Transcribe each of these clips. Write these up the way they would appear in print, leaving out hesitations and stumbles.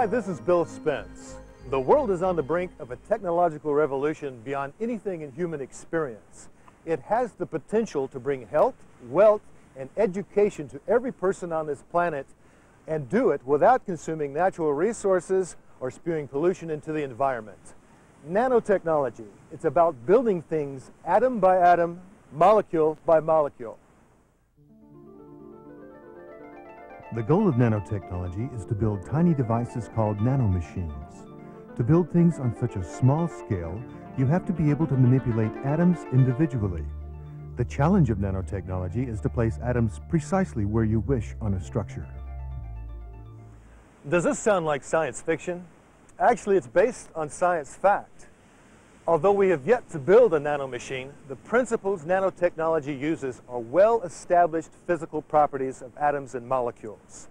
Hi, this is Bill Spence. The world is on the brink of a technological revolution beyond anything in human experience. It has the potential to bring health, wealth, and education to every person on this planet, and do it without consuming natural resources or spewing pollution into the environment. Nanotechnology, it's about building things atom by atom, molecule by molecule. The goal of nanotechnology is to build tiny devices called nanomachines. To build things on such a small scale, you have to be able to manipulate atoms individually. The challenge of nanotechnology is to place atoms precisely where you wish on a structure. Does this sound like science fiction? Actually, it's based on science fact. Although we have yet to build a nanomachine, the principles nanotechnology uses are well-established physical properties of atoms and molecules.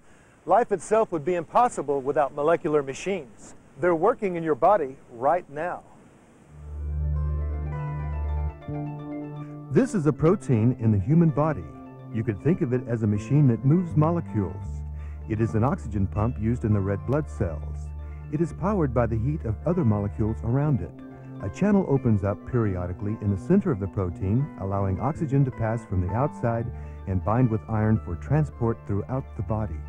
Life itself would be impossible without molecular machines. They're working in your body right now. This is a protein in the human body. You could think of it as a machine that moves molecules. It is an oxygen pump used in the red blood cells. It is powered by the heat of other molecules around it. A channel opens up periodically in the center of the protein, allowing oxygen to pass from the outside and bind with iron for transport throughout the body.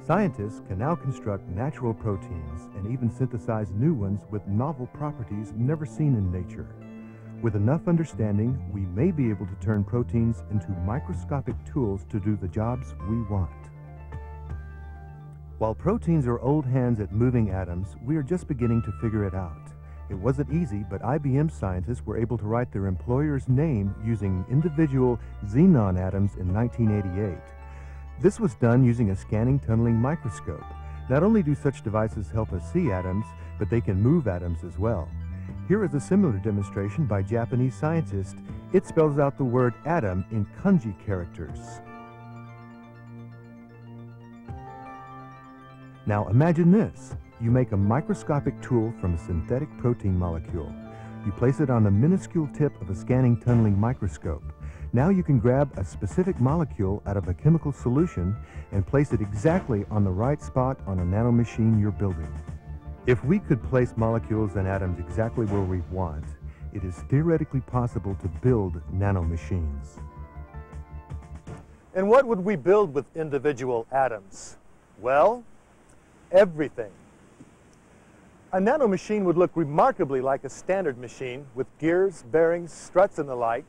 Scientists can now construct natural proteins and even synthesize new ones with novel properties never seen in nature. With enough understanding, we may be able to turn proteins into microscopic tools to do the jobs we want. While proteins are old hands at moving atoms, we are just beginning to figure it out. It wasn't easy, but IBM scientists were able to write their employer's name using individual xenon atoms in 1988. This was done using a scanning tunneling microscope. Not only do such devices help us see atoms, but they can move atoms as well. Here is a similar demonstration by Japanese scientists. It spells out the word atom in kanji characters. Now imagine this. You make a microscopic tool from a synthetic protein molecule. You place it on the minuscule tip of a scanning tunneling microscope. Now you can grab a specific molecule out of a chemical solution and place it exactly on the right spot on a nanomachine you're building. If we could place molecules and atoms exactly where we want, it is theoretically possible to build nanomachines. And what would we build with individual atoms? Well, everything. A nanomachine would look remarkably like a standard machine with gears, bearings, struts, and the like.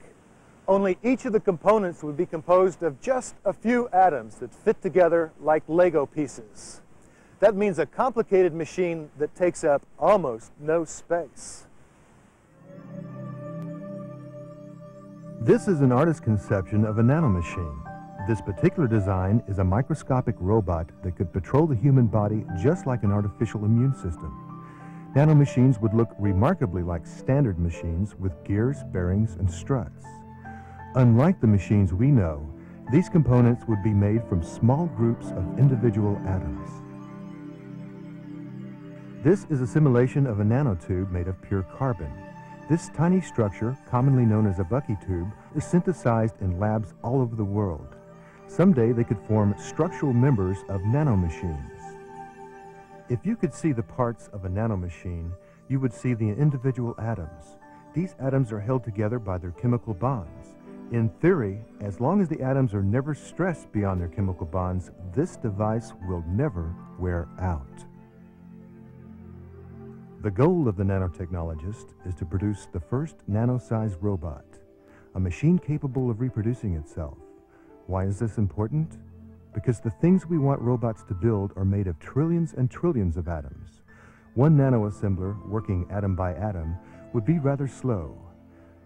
Only each of the components would be composed of just a few atoms that fit together like Lego pieces. That means a complicated machine that takes up almost no space. This is an artist's conception of a nanomachine. This particular design is a microscopic robot that could patrol the human body just like an artificial immune system. Nanomachines would look remarkably like standard machines with gears, bearings, and struts. Unlike the machines we know, these components would be made from small groups of individual atoms. This is a simulation of a nanotube made of pure carbon. This tiny structure, commonly known as a Bucky tube, is synthesized in labs all over the world. Someday they could form structural members of nanomachines. If you could see the parts of a nanomachine, you would see the individual atoms. These atoms are held together by their chemical bonds. In theory, as long as the atoms are never stressed beyond their chemical bonds, this device will never wear out. The goal of the nanotechnologist is to produce the first nano-sized robot, a machine capable of reproducing itself. Why is this important? Because the things we want robots to build are made of trillions and trillions of atoms. One nanoassembler working atom by atom would be rather slow.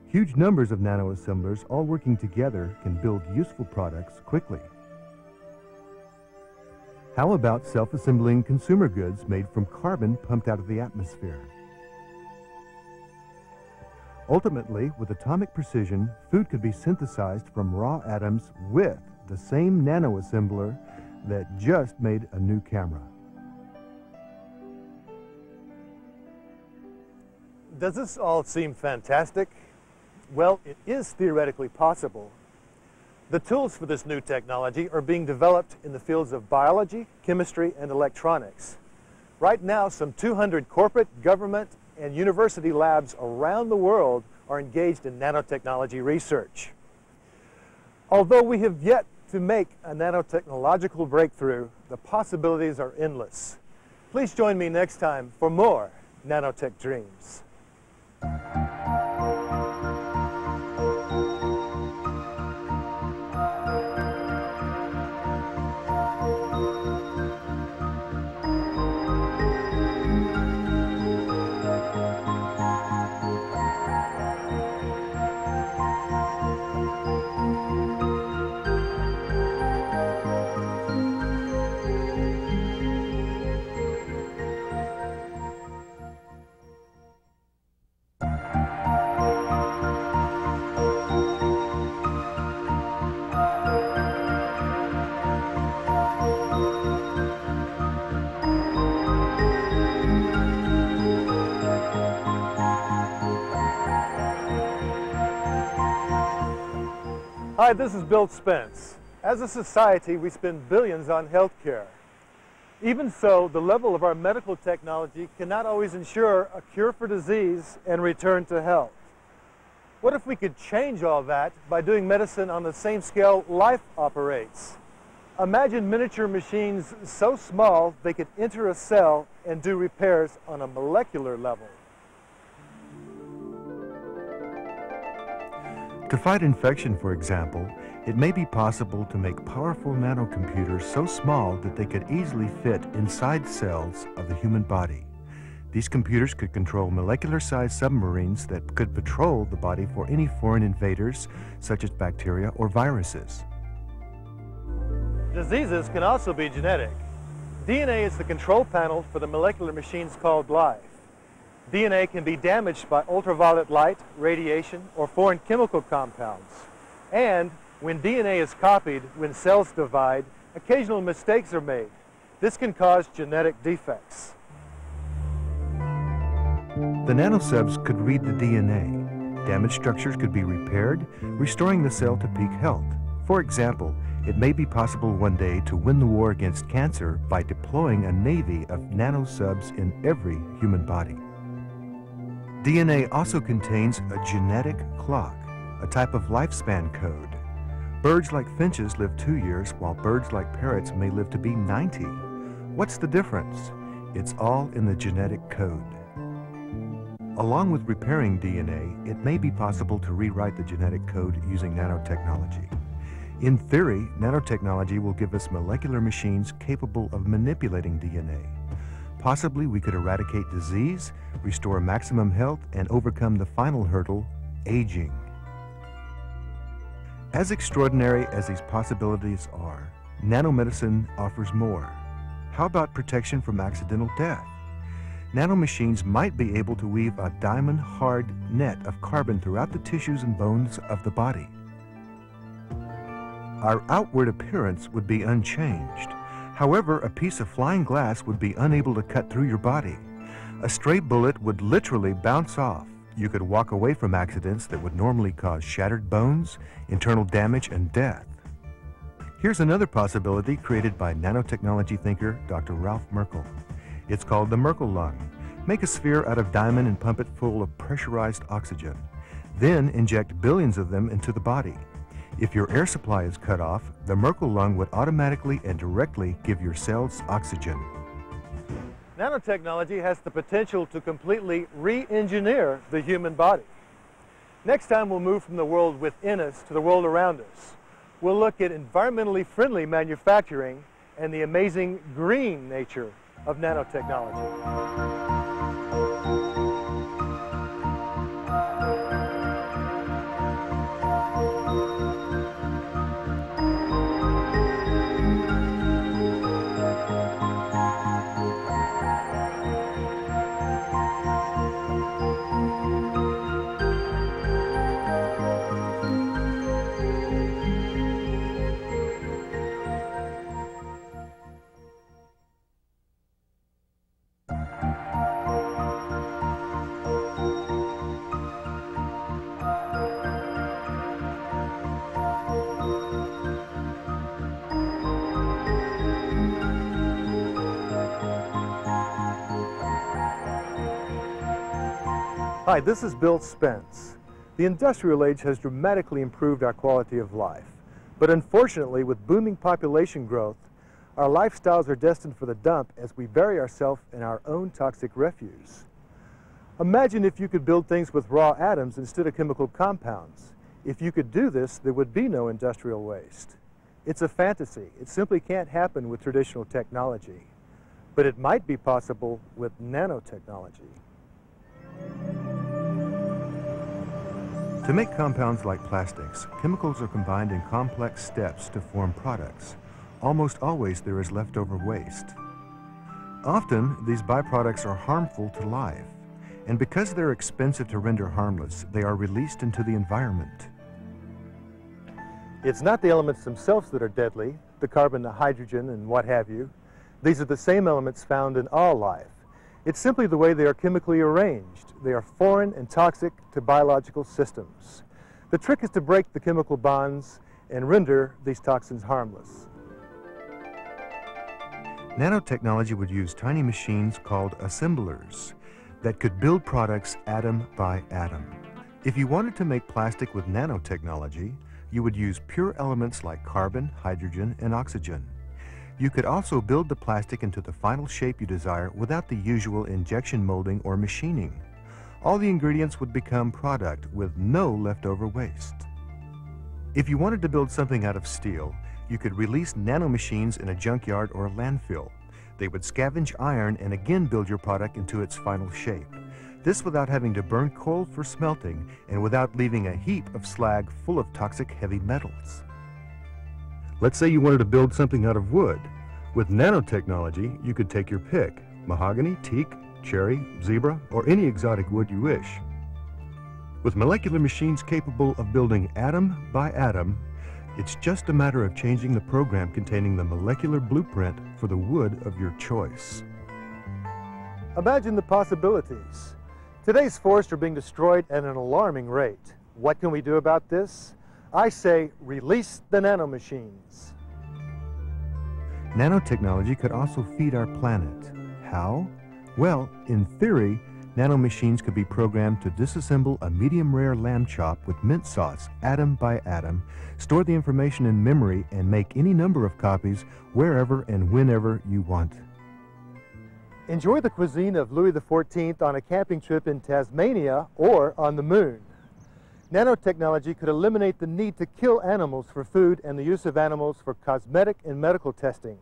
Huge numbers of nanoassemblers all working together can build useful products quickly. How about self-assembling consumer goods made from carbon pumped out of the atmosphere? Ultimately, with atomic precision, food could be synthesized from raw atoms with the same nanoassembler that just made a new camera. Does this all seem fantastic? Well, it is theoretically possible. The tools for this new technology are being developed in the fields of biology, chemistry, and electronics. Right now, some 200 corporate, government, and university labs around the world are engaged in nanotechnology research. Although we have yet to make a nanotechnological breakthrough, the possibilities are endless. Please join me next time for more Nanotech Dreams. Hi, this is Bill Spence. As a society, we spend billions on healthcare. Even so, the level of our medical technology cannot always ensure a cure for disease and return to health. What if we could change all that by doing medicine on the same scale life operates? Imagine miniature machines so small they could enter a cell and do repairs on a molecular level. To fight infection, for example, it may be possible to make powerful nanocomputers so small that they could easily fit inside cells of the human body. These computers could control molecular-sized submarines that could patrol the body for any foreign invaders, such as bacteria or viruses. Diseases can also be genetic. DNA is the control panel for the molecular machines called life. DNA can be damaged by ultraviolet light, radiation, or foreign chemical compounds. And when DNA is copied, when cells divide, occasional mistakes are made. This can cause genetic defects. The nanosubs could read the DNA. Damaged structures could be repaired, restoring the cell to peak health. For example, it may be possible one day to win the war against cancer by deploying a navy of nanosubs in every human body. DNA also contains a genetic clock, a type of lifespan code. Birds like finches live 2 years, while birds like parrots may live to be 90. What's the difference? It's all in the genetic code. Along with repairing DNA, it may be possible to rewrite the genetic code using nanotechnology. In theory, nanotechnology will give us molecular machines capable of manipulating DNA. Possibly we could eradicate disease, restore maximum health, and overcome the final hurdle, aging. As extraordinary as these possibilities are, nanomedicine offers more. How about protection from accidental death? Nanomachines might be able to weave a diamond-hard net of carbon throughout the tissues and bones of the body. Our outward appearance would be unchanged. However, a piece of flying glass would be unable to cut through your body. A stray bullet would literally bounce off. You could walk away from accidents that would normally cause shattered bones, internal damage, and death. Here's another possibility created by nanotechnology thinker Dr. Ralph Merkel. It's called the Merkel lung. Make a sphere out of diamond and pump it full of pressurized oxygen. Then inject billions of them into the body. If your air supply is cut off, the Merkel lung would automatically and directly give your cells oxygen. Nanotechnology has the potential to completely re-engineer the human body. Next time we'll move from the world within us to the world around us. We'll look at environmentally friendly manufacturing and the amazing green nature of nanotechnology. Hi, this is Bill Spence. The industrial age has dramatically improved our quality of life. But unfortunately, with booming population growth, our lifestyles are destined for the dump as we bury ourselves in our own toxic refuse. Imagine if you could build things with raw atoms instead of chemical compounds. If you could do this, there would be no industrial waste. It's a fantasy. It simply can't happen with traditional technology. But it might be possible with nanotechnology. To make compounds like plastics, chemicals are combined in complex steps to form products. Almost always there is leftover waste. Often, these byproducts are harmful to life, and because they're expensive to render harmless, they are released into the environment. It's not the elements themselves that are deadly, the carbon, the hydrogen, and what have you. These are the same elements found in all life. It's simply the way they are chemically arranged. They are foreign and toxic to biological systems. The trick is to break the chemical bonds and render these toxins harmless. Nanotechnology would use tiny machines called assemblers that could build products atom by atom. If you wanted to make plastic with nanotechnology, you would use pure elements like carbon, hydrogen, and oxygen. You could also build the plastic into the final shape you desire without the usual injection molding or machining. All the ingredients would become product with no leftover waste. If you wanted to build something out of steel, you could release nanomachines in a junkyard or a landfill. They would scavenge iron and again build your product into its final shape. This without having to burn coal for smelting and without leaving a heap of slag full of toxic heavy metals. Let's say you wanted to build something out of wood. With nanotechnology, you could take your pick: mahogany, teak, cherry, zebra, or any exotic wood you wish. With molecular machines capable of building atom by atom, it's just a matter of changing the program containing the molecular blueprint for the wood of your choice. Imagine the possibilities. Today's forests are being destroyed at an alarming rate. What can we do about this? I say, release the nanomachines. Nanotechnology could also feed our planet. How? Well, in theory, nanomachines could be programmed to disassemble a medium-rare lamb chop with mint sauce, atom by atom, store the information in memory, and make any number of copies wherever and whenever you want. Enjoy the cuisine of Louis XIV on a camping trip in Tasmania or on the moon. Nanotechnology could eliminate the need to kill animals for food and the use of animals for cosmetic and medical testing.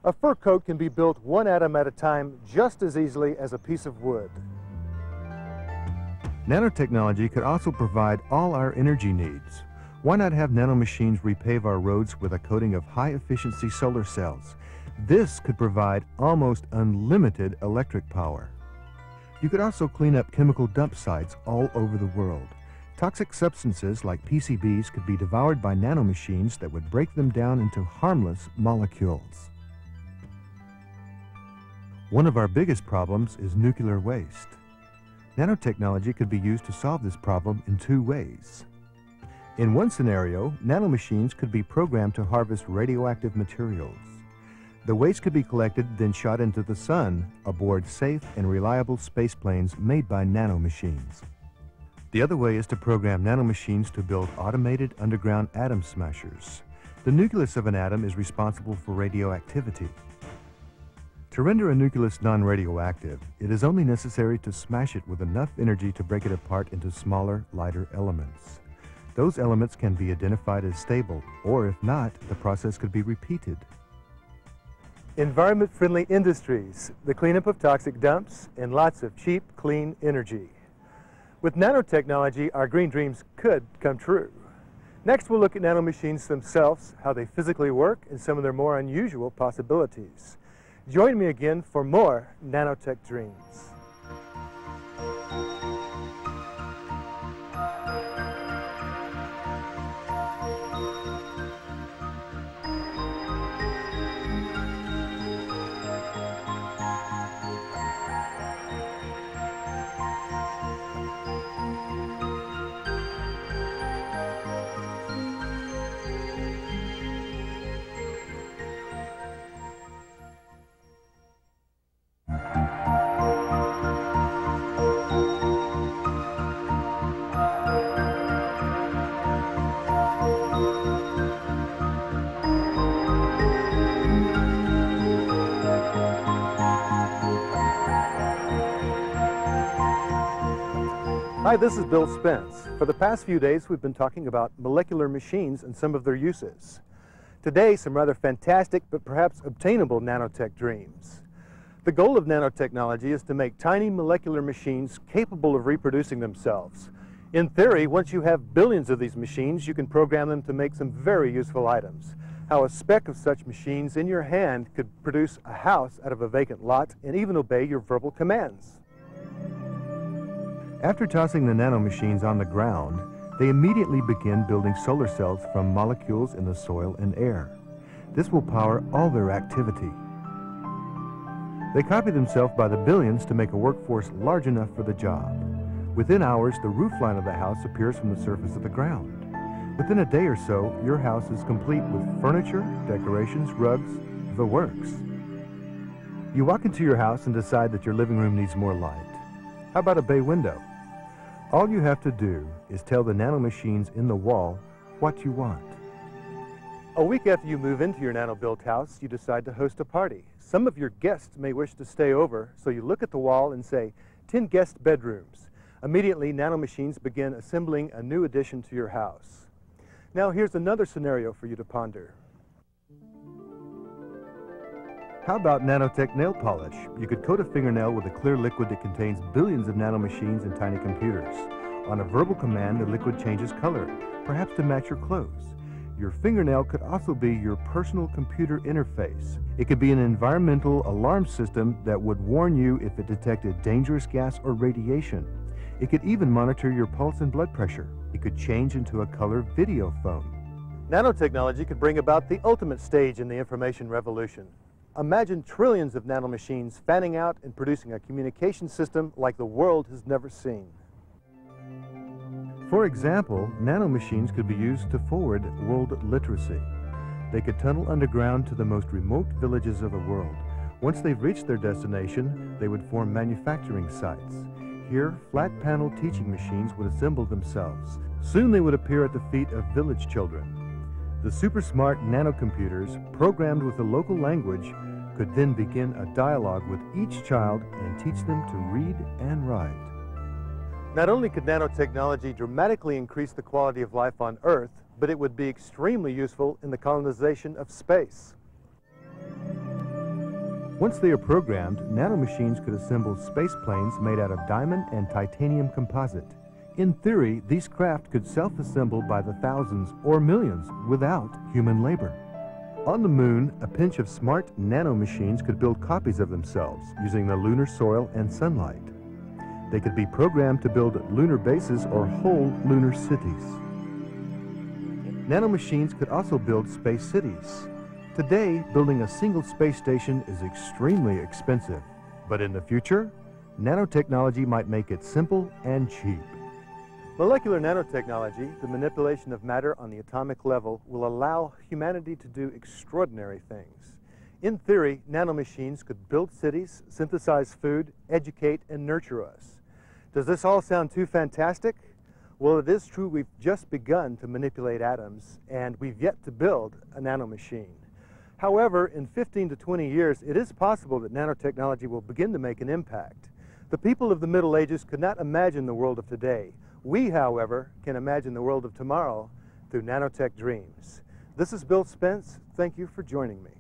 A fur coat can be built one atom at a time just as easily as a piece of wood. Nanotechnology could also provide all our energy needs. Why not have nanomachines repave our roads with a coating of high-efficiency solar cells? This could provide almost unlimited electric power. You could also clean up chemical dump sites all over the world. Toxic substances like PCBs could be devoured by nanomachines that would break them down into harmless molecules. One of our biggest problems is nuclear waste. Nanotechnology could be used to solve this problem in two ways. In one scenario, nanomachines could be programmed to harvest radioactive materials. The waste could be collected, then shot into the sun aboard safe and reliable spaceplanes made by nanomachines. The other way is to program nanomachines to build automated underground atom smashers. The nucleus of an atom is responsible for radioactivity. To render a nucleus non-radioactive, it is only necessary to smash it with enough energy to break it apart into smaller, lighter elements. Those elements can be identified as stable, or if not, the process could be repeated. Environment-friendly industries, the cleanup of toxic dumps, and lots of cheap, clean energy. With nanotechnology, our green dreams could come true. Next, we'll look at nanomachines themselves, how they physically work, and some of their more unusual possibilities. Join me again for more Nanotech Dreams. Hi, this is Bill Spence. For the past few days, we've been talking about molecular machines and some of their uses. Today, some rather fantastic but perhaps obtainable nanotech dreams. The goal of nanotechnology is to make tiny molecular machines capable of reproducing themselves. In theory, once you have billions of these machines, you can program them to make some very useful items. How a speck of such machines in your hand could produce a house out of a vacant lot and even obey your verbal commands. After tossing the nanomachines on the ground, they immediately begin building solar cells from molecules in the soil and air. This will power all their activity. They copy themselves by the billions to make a workforce large enough for the job. Within hours, the roofline of the house appears from the surface of the ground. Within a day or so, your house is complete with furniture, decorations, rugs, the works. You walk into your house and decide that your living room needs more light. How about a bay window? All you have to do is tell the nanomachines in the wall what you want. A week after you move into your nano-built house, you decide to host a party. Some of your guests may wish to stay over, so you look at the wall and say, 10 guest bedrooms. Immediately, nanomachines begin assembling a new addition to your house. Now here's another scenario for you to ponder. How about nanotech nail polish? You could coat a fingernail with a clear liquid that contains billions of nanomachines and tiny computers. On a verbal command, the liquid changes color, perhaps to match your clothes. Your fingernail could also be your personal computer interface. It could be an environmental alarm system that would warn you if it detected dangerous gas or radiation. It could even monitor your pulse and blood pressure. It could change into a color video phone. Nanotechnology could bring about the ultimate stage in the information revolution. Imagine trillions of nanomachines fanning out and producing a communication system like the world has never seen. For example, nanomachines could be used to forward world literacy. They could tunnel underground to the most remote villages of the world. Once they've reached their destination, they would form manufacturing sites. Here, flat panel teaching machines would assemble themselves. Soon they would appear at the feet of village children. The super smart nanocomputers, programmed with the local language, could then begin a dialogue with each child and teach them to read and write. Not only could nanotechnology dramatically increase the quality of life on Earth, but it would be extremely useful in the colonization of space. Once they are programmed, nanomachines could assemble space planes made out of diamond and titanium composite. In theory, these craft could self-assemble by the thousands or millions without human labor. On the moon, a pinch of smart nanomachines could build copies of themselves using the lunar soil and sunlight. They could be programmed to build lunar bases or whole lunar cities. Nanomachines could also build space cities. Today, building a single space station is extremely expensive. But in the future, nanotechnology might make it simple and cheap. Molecular nanotechnology, the manipulation of matter on the atomic level, will allow humanity to do extraordinary things. In theory, nanomachines could build cities, synthesize food, educate, and nurture us. Does this all sound too fantastic? Well, it is true we've just begun to manipulate atoms, and we've yet to build a nanomachine. However, in 15 to 20 years, it is possible that nanotechnology will begin to make an impact. The people of the Middle Ages could not imagine the world of today. We, however, can imagine the world of tomorrow through Nanotech Dreams. This is Bill Spence. Thank you for joining me.